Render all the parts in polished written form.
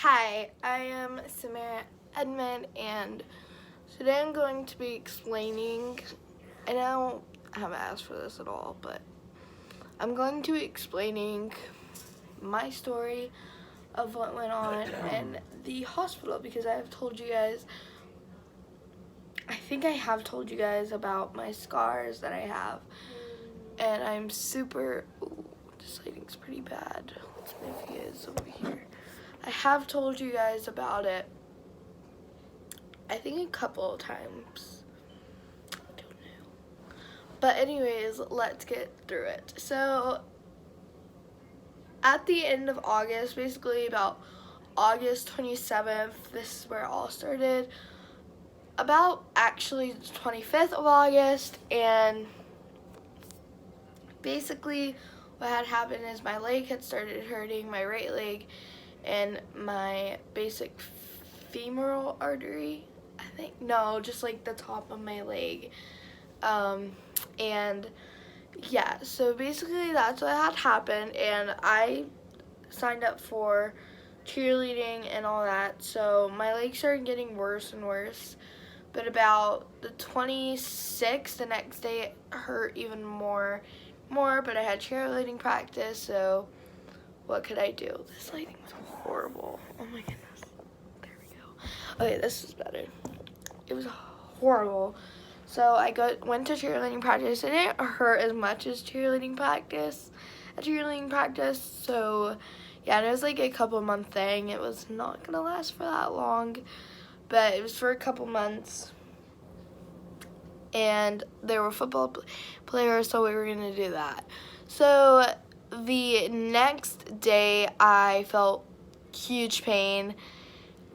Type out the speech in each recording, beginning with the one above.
Hi, I am Samara Edmond, and today I'm going to be explaining, and I haven't asked for this at all, but I'm going to be explaining my story of what went on in the hospital, because I think I have told you guys about my scars that I have, and I'm super, this lighting's pretty bad. Let's move you guys over here. I have told you guys about it, I think a couple of times. I don't know. But anyways, let's get through it. So, at the end of August, basically about August 27th, this is where it all started. About actually the 25th of August, and basically what had happened is my leg had started hurting, my right leg, and my basic femoral artery, I think. No, just like the top of my leg. And yeah, so basically that's what had happened, and I signed up for cheerleading and all that, so my leg started getting worse and worse. But about the 26th, the next day, it hurt even more, but I had cheerleading practice, so what could I do? This lighting is horrible. Oh my goodness. There we go. Okay, this is better. It was horrible. So I went to cheerleading practice. It didn't hurt as much as cheerleading practice. So yeah, and it was like a couple month thing. It was not gonna last for that long, but it was for a couple months. And there were football players, so we were gonna do that. So the next day, I felt huge pain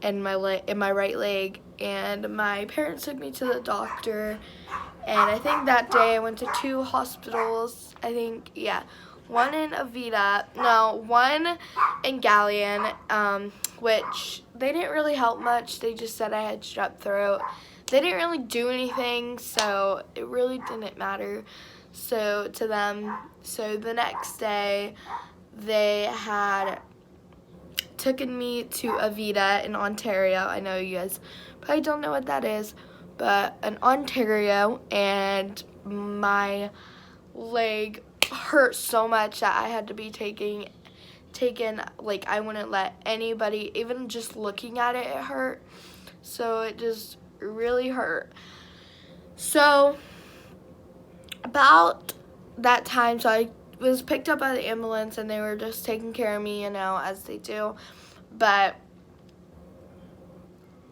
in my right leg, and my parents took me to the doctor. And I think that day I went to 2 hospitals. I think, yeah, one in one in Galleon, which they didn't really help much. They just said I had strep throat. They didn't really do anything, so it really didn't matter. So to them, so the next day they had taken me to Avita in Ontario. I know you guys probably don't know what that is, but in Ontario, and my leg hurt so much that I had to be taken, like I wouldn't let anybody, even just looking at it, it hurt. So it just really hurt. So about that time, so I was picked up by the ambulance, and they were just taking care of me, as they do. But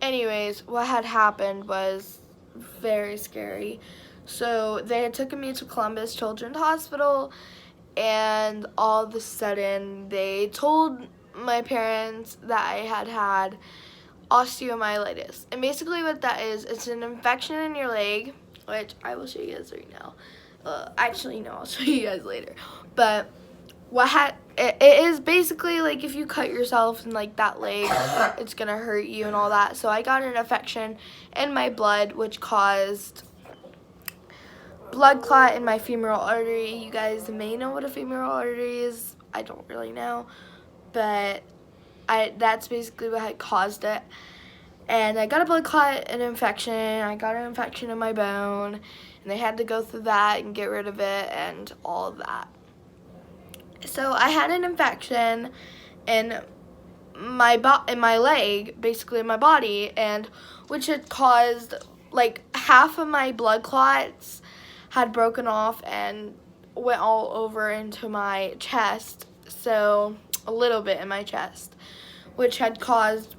anyways, what had happened was very scary. So they had taken me to Columbus Children's Hospital, and all of a sudden they told my parents that I had osteomyelitis. And basically what that is, it's an infection in your leg, which I will show you guys right now. Actually, no, I'll show you guys later. But it is basically like if you cut yourself in like that leg, it's gonna hurt you and all that. So I got an infection in my blood, which caused blood clot in my femoral artery. You guys may know what a femoral artery is. I don't really know, but that's basically what had caused it. And I got a blood clot, an infection. I got an infection in my bone, and they had to go through that and get rid of it and all of that. So I had an infection in my leg, basically in my body, and which had caused, like, half of my blood clots had broken off and went all over into my chest. So a little bit in my chest, which had caused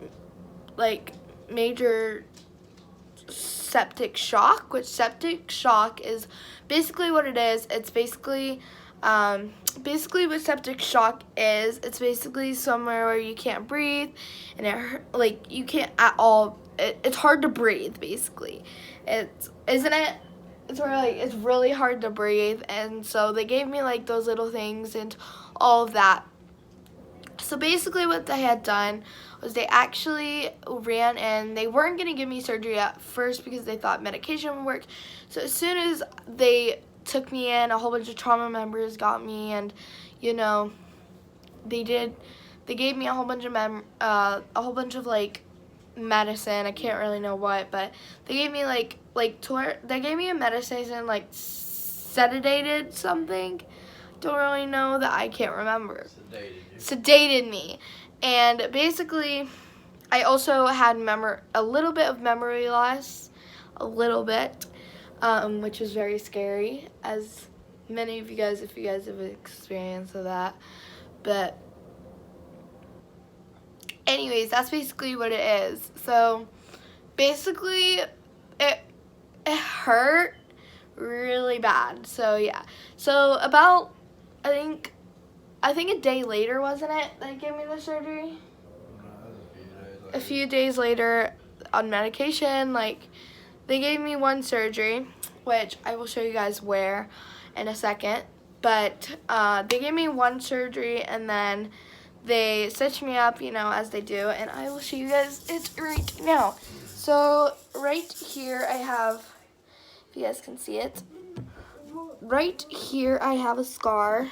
like major septic shock, which septic shock is basically what it is. It's basically what septic shock is. It's basically somewhere where you can't breathe, and you can't at all. It's hard to breathe, basically. Isn't it? It's where it's really hard to breathe, and so they gave me like those little things and all of that. So basically what they had done was they actually ran in. They weren't going to give me surgery at first because they thought medication would work. So as soon as they took me in, a whole bunch of trauma members got me, and they they gave me a whole bunch of like medicine. I can't really know what, but they gave me they gave me a medicine like sedated something. Don't really know that, I can't remember. Sedated me, and basically, I also had a little bit of memory loss, a little bit, which was very scary, as many of you guys, if you guys have experience of that. But anyways, that's basically what it is. So basically, it hurt really bad. So yeah. So about I think a day later, wasn't it? They gave me the surgery. A few days later, on medication, like they gave me one surgery, which I will show you guys where in a second. But they gave me one surgery, and then they stitched me up, as they do, and I will show you guys it right now. So right here I have, if you guys can see it, right here I have a scar,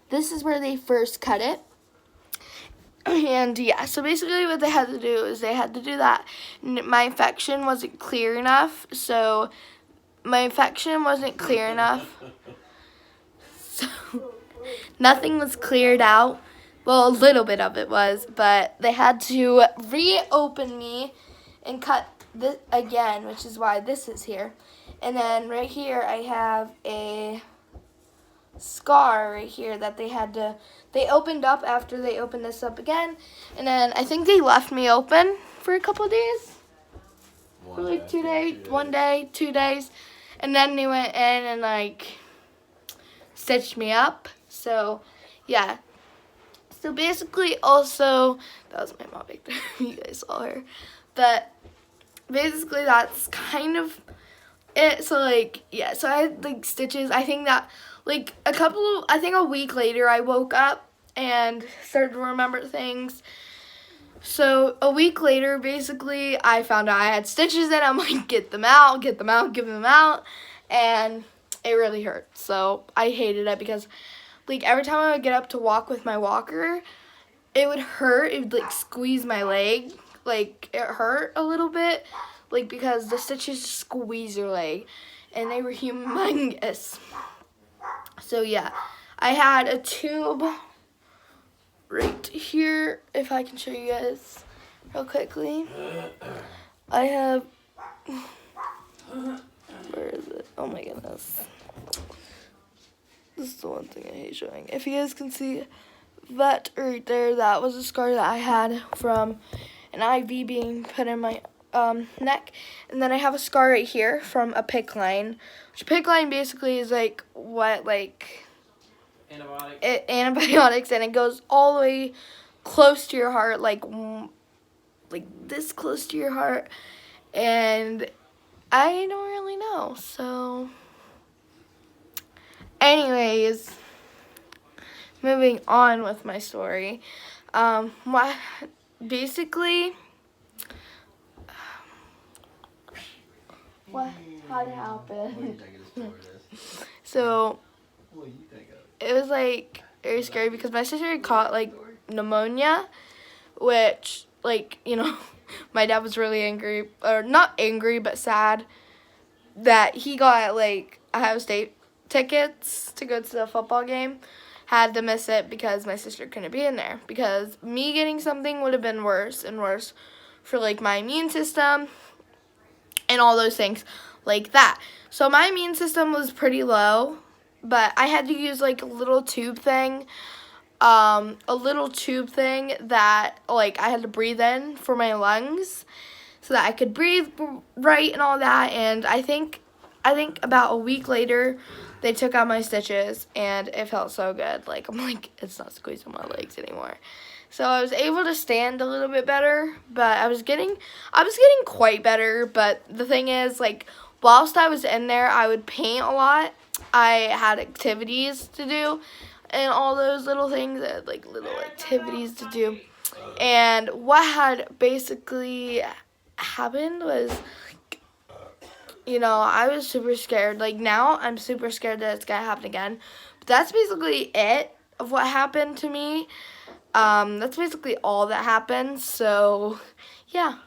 this is where they first cut it. And yeah, so basically what they had to do is they had to do that. My infection wasn't clear enough, so so nothing was cleared out. Well, a little bit of it was, but they had to reopen me and cut this again, which is why this is here. And then right here I have a scar right here that they opened up after they opened this up again. And then I think they left me open for a couple of days. For like 2 days, 1 day, 2 days. And then they went in and like stitched me up. So yeah. So basically also, that was my mom back there. You guys saw her. But basically that's kind of it. So like, yeah, so I had like stitches. I think that like a week later I woke up and started to remember things. So a week later, basically, I found out I had stitches in. I'm like, get them out, give them out. And it really hurt. So I hated it because like every time I would get up to walk with my walker, it would hurt. It would like squeeze my leg. Like it hurt a little bit, like because the stitches squeeze your leg, and they were humongous. So yeah, I had a tube right here, if I can show you guys real quickly. I have, where is it? Oh my goodness. This is the one thing I hate showing. If you guys can see that right there, that was a scar that I had from an IV being put in my neck. And then I have a scar right here from a PICC line, which a PICC line basically is like what, like antibiotics, and it goes all the way close to your heart, like this close to your heart. And I don't really know. So anyways, moving on with my story. Basically, what had happened? So it was like very scary because my sister had caught like pneumonia, which like, my dad was really angry, or not angry but sad that he got like Ohio State tickets to go to the football game, had to miss it because my sister couldn't be in there, because me getting something would have been worse and worse for like my immune system and all those things like that. So my immune system was pretty low, but I had to use like a little tube thing that like I had to breathe in for my lungs so that I could breathe right and all that. And I think about a week later they took out my stitches and it felt so good. Like I'm like, it's not squeezing my legs anymore. So I was able to stand a little bit better, but I was getting quite better. But the thing is, like, whilst I was in there, I would paint a lot. I had activities to do and all those little things, like little activities to do. And what had basically happened was, I was super scared. Like now I'm super scared that it's gonna happen again. But that's basically it of what happened to me. That's basically all that happened. So, yeah.